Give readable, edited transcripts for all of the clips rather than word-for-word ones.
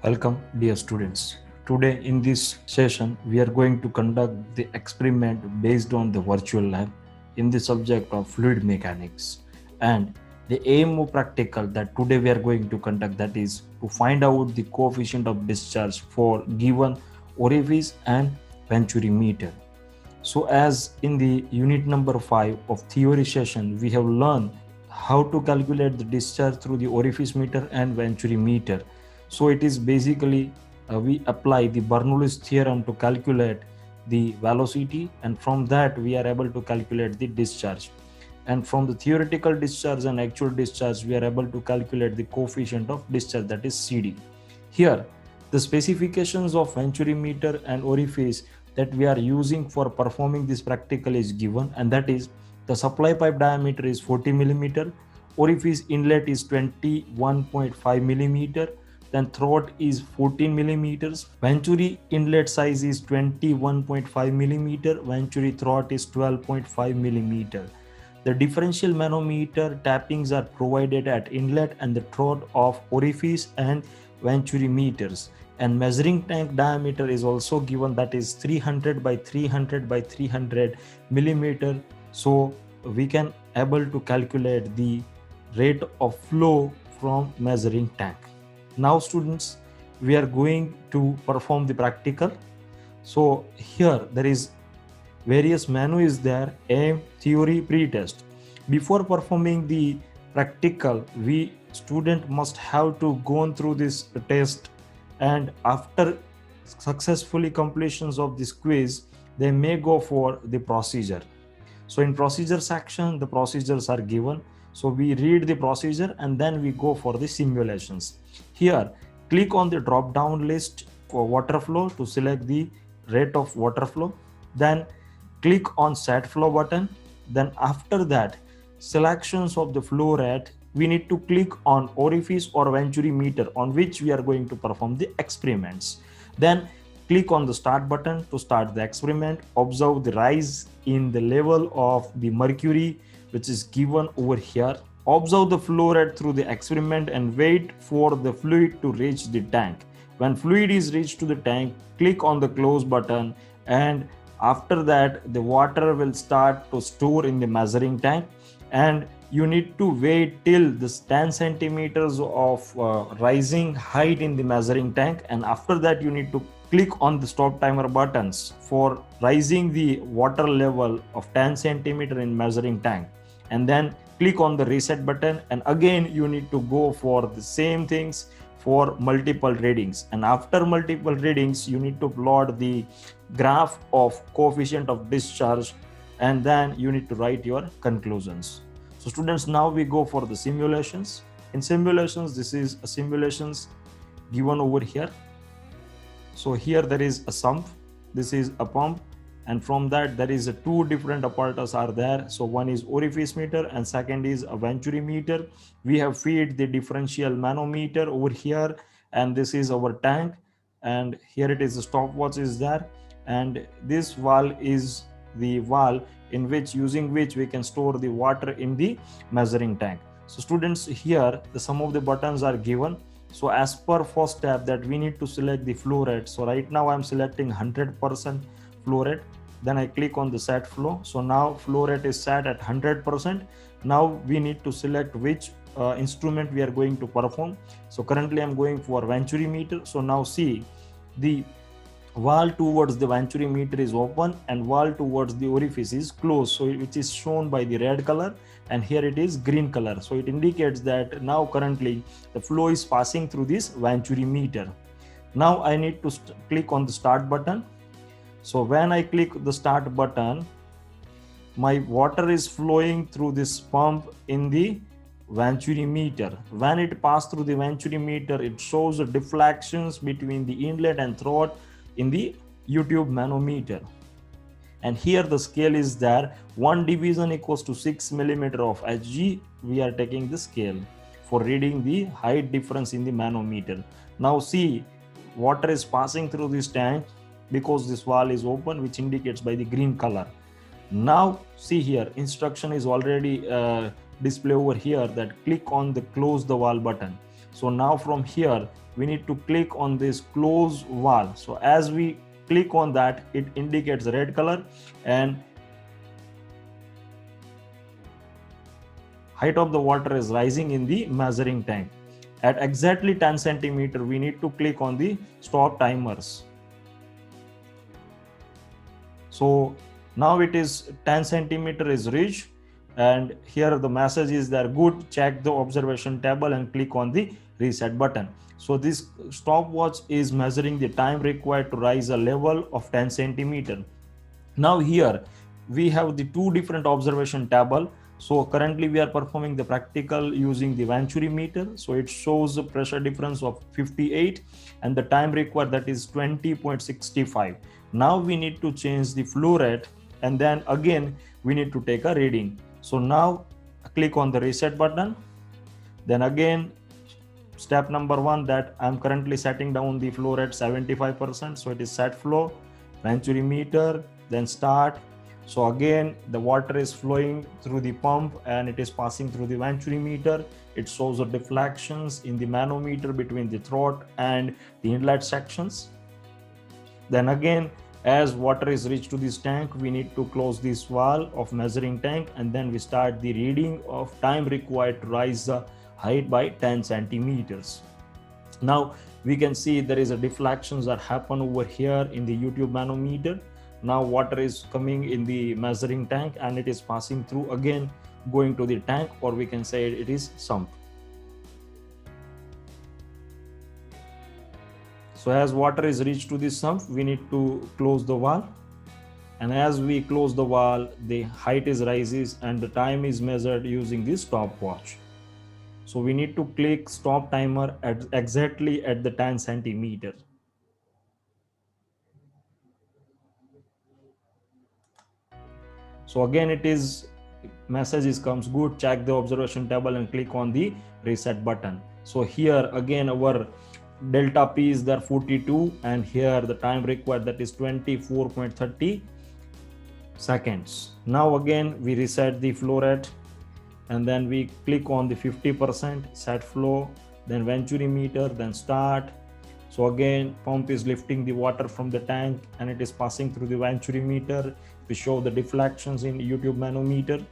Welcome, dear students. Today, in this session, we are going to conduct the experiment based on the virtual lab in the subject of fluid mechanics. And the aim of practical that today we are going to conduct, that is to find out the coefficient of discharge for given orifice and venturimeter. So, as in the unit number 5 of theory session, we have learned how to calculate the discharge through the orifice meter and venturimeter. So, it is basically we apply the Bernoulli's theorem to calculate the velocity, and from that we are able to calculate the discharge. And from the theoretical discharge and actual discharge, we are able to calculate the coefficient of discharge, that is CD. Here, the specifications of venturimeter and orifice that we are using for performing this practical is given, and that is the supply pipe diameter is 40 millimeter, orifice inlet is 21.5 millimeter, then throat is 14 millimeters, venturi inlet size is 21.5 millimeter, venturi throat is 12.5 millimeter. The differential manometer tappings are provided at inlet and the throat of orifice and venturimeters, and measuring tank diameter is also given, that is 300 by 300 by 300 millimeter. So we can able to calculate the rate of flow from measuring tank. Now students, we are going to perform the practical. So here there is various menu is there: aim, theory, pre-test. Before performing the practical, we student must have to go through this test, and after successfully completions of this quiz, they may go for the procedure. So in procedure section, the procedures are given. So we read the procedure and then we go for the simulations. Here, click on the drop down list for water flow to select the rate of water flow. Then click on set flow button. Then after that, selections of the flow rate, we need to click on orifice or venturimeter on which we are going to perform the experiments. Then click on the start button to start the experiment. Observe the rise in the level of the mercury which is given over here. Observe the flow rate through the experiment and wait for the fluid to reach the tank. When fluid is reached to the tank, click on the close button, and after that the water will start to store in the measuring tank, and you need to wait till this 10 centimeters of rising height in the measuring tank, and after that you need to click on the stop timer buttons for rising the water level of 10 centimeter in measuring tank, and then click on the reset button, and again you need to go for the same things for multiple readings, and after multiple readings you need to plot the graph of coefficient of discharge, and then you need to write your conclusions. So students, now we go for the simulations. In simulations, this is a simulations given over here. So here there is a sump, this is a pump, and from that there is two different apparatus are there. So one is orifice meter and second is a venturimeter. We have feed the differential manometer over here, and this is our tank, and here it is, the stopwatch is there, and this valve is the valve in which using which we can store the water in the measuring tank. So students, here the some of the buttons are given. So as per first step, that we need to select the flow rate. So right now I'm selecting 100% flow rate. Then I click on the set flow. So now flow rate is set at 100%. Now we need to select which instrument we are going to perform. So currently I'm going for venturimeter. So now see, the valve towards the venturimeter is open and valve towards the orifice is closed, so which is shown by the red color, and here it is green color. So it indicates that now currently the flow is passing through this venturimeter. Now I need to click on the start button. So when I click the start button, my water is flowing through this pump in the venturimeter. When it passes through the venturimeter, it shows the deflections between the inlet and throat in the YouTube manometer, and here the scale is there, 1 division equals to 6 millimeter of Hg. We are taking the scale for reading the height difference in the manometer. Now see, water is passing through this tank because this valve is open, which indicates by the green color. Now see here, instruction is already display over here, that click on the close the valve button. So now from here we need to click on this close valve. So as we click on that, it indicates red color and height of the water is rising in the measuring tank. At exactly 10 centimeter, we need to click on the stop timers. So now it is 10 centimeter is reached, and here the message is there, good, check the observation table and click on the reset button. So this stopwatch is measuring the time required to rise a level of 10 centimeter. Now here we have the two different observation table. So currently we are performing the practical using the venturimeter. So it shows the pressure difference of 58 and the time required, that is 20.65. Now we need to change the flow rate, and then again we need to take a reading. So now click on the reset button. Then again, step number 1, that I'm currently setting down the flow rate 75%. So it is set flow, venturimeter, then start. So again the water is flowing through the pump and it is passing through the venturimeter. It shows the deflections in the manometer between the throat and the inlet sections. Then again, as water is reached to this tank, we need to close this valve of measuring tank, and then we start the reading of time required to rise the height by 10 centimeters. Now we can see there is a deflections that happen over here in the YouTube manometer. Now water is coming in the measuring tank and it is passing through, again going to the tank, or we can say it is sump. So as water is reached to this sump, we need to close the valve, and as we close the valve, the height is rises and the time is measured using this stopwatch. So we need to click stop timer at exactly at the 10 centimeter. So again it is message comes, good, check the observation table and click on the reset button. So here again our delta P is there 42, and here the time required, that is 24.30 seconds. Now again we reset the flow rate, and then we click on the 50% set flow, then venturimeter, then start. So again pump is lifting the water from the tank and it is passing through the venturimeter. We show the deflections in YouTube manometer.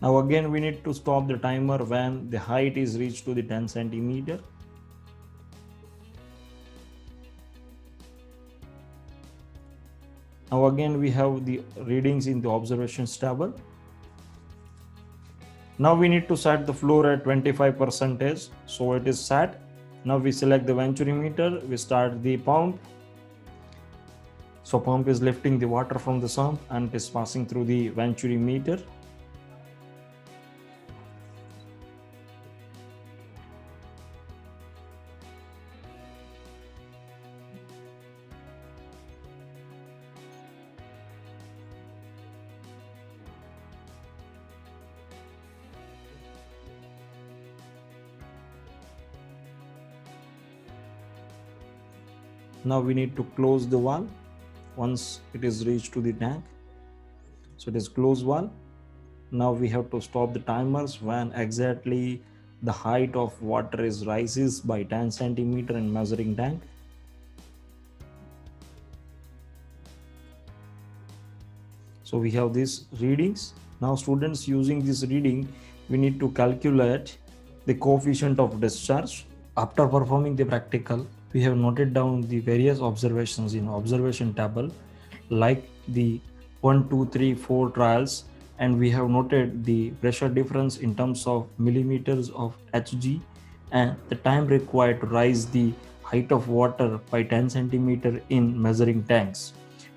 Now again we need to stop the timer when the height is reached to the 10 centimeter. Now again we have the readings in the observations table. Now we need to set the flow rate 25%. So it is set. Now we select the venturimeter, we start the pump. So pump is lifting the water from the sump and it is passing through the venturimeter. Now we need to close the valve once it is reached to the tank. So it is closed valve. Now we have to stop the timers when exactly the height of water is rises by 10 centimeter in measuring tank. So we have these readings. Now students, using this reading, we need to calculate the coefficient of discharge. After performing the practical, we have noted down the various observations in observation table, like the 1, 2, 3, 4 trials, and we have noted the pressure difference in terms of millimeters of Hg and the time required to rise the height of water by 10 centimeter in measuring tanks.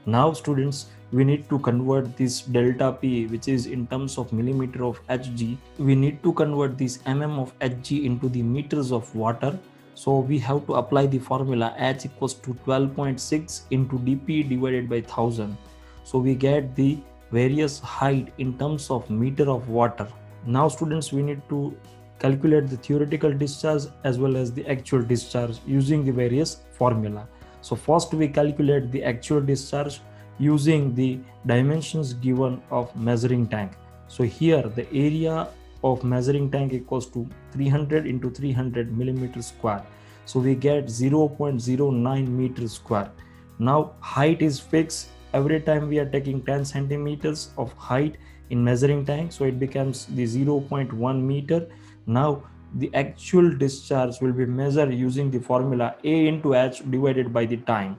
Now students, we need to convert this delta P, which is in terms of millimeter of Hg. We need to convert this mm of Hg into the meters of water. So we have to apply the formula H equals to 12.6 into dP divided by 1000. So we get the various height in terms of meter of water. Now students, we need to calculate the theoretical discharge as well as the actual discharge using the various formula. So first we calculate the actual discharge using the dimensions given of measuring tank. So here the area of measuring tank equals to 300 into 300 millimeter square. So we get 0.09 meters square. Now height is fixed. Every time we are taking 10 centimeters of height in measuring tank, so it becomes the 0.1 meter. Now the actual discharge will be measured using the formula A into H divided by the time.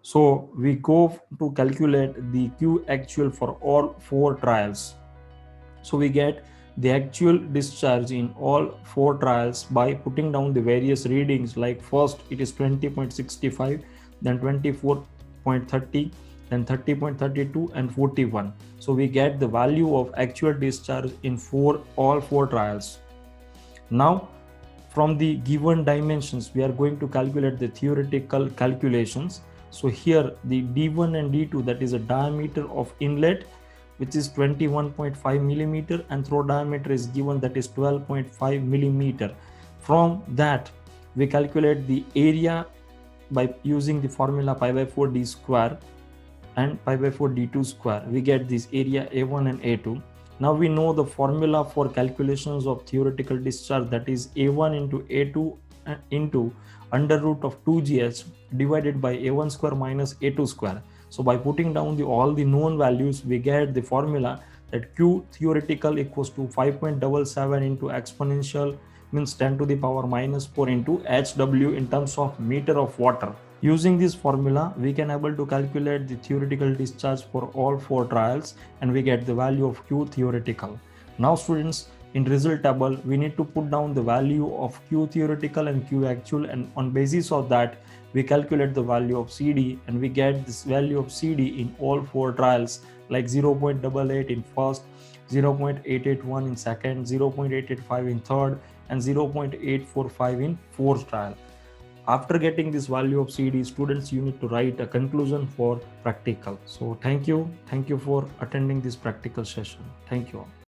So we go to calculate the Q actual for all four trials. So we get the actual discharge in all four trials by putting down the various readings, like first it is 20.65, then 24.30, then 30.32 and 41. So we get the value of actual discharge in all four trials. Now from the given dimensions we are going to calculate the theoretical calculations. So here the D1 and D2, that is a diameter of inlet, which is 21.5 millimeter, and throw diameter is given, that is 12.5 millimeter. From that we calculate the area by using the formula pi by 4 d square and pi by 4 d2 square. We get this area A1 and A2. Now we know the formula for calculations of theoretical discharge, that is A1 into A2 into under root of 2gh divided by A1 square minus A2 square. So by putting down all the known values, we get the formula that Q theoretical equals to 5.77 into exponential means 10 to the power minus 4 into HW in terms of meter of water. Using this formula, we can able to calculate the theoretical discharge for all four trials, and we get the value of Q theoretical. Now students, in result table, we need to put down the value of Q theoretical and Q actual, and on basis of that, we calculate the value of CD, and we get this value of CD in all four trials, like 0.88 in first, 0.881 in second, 0.885 in third, and 0.845 in fourth trial. After getting this value of CD, students, you need to write a conclusion for practical. So thank you for attending this practical session. Thank you all.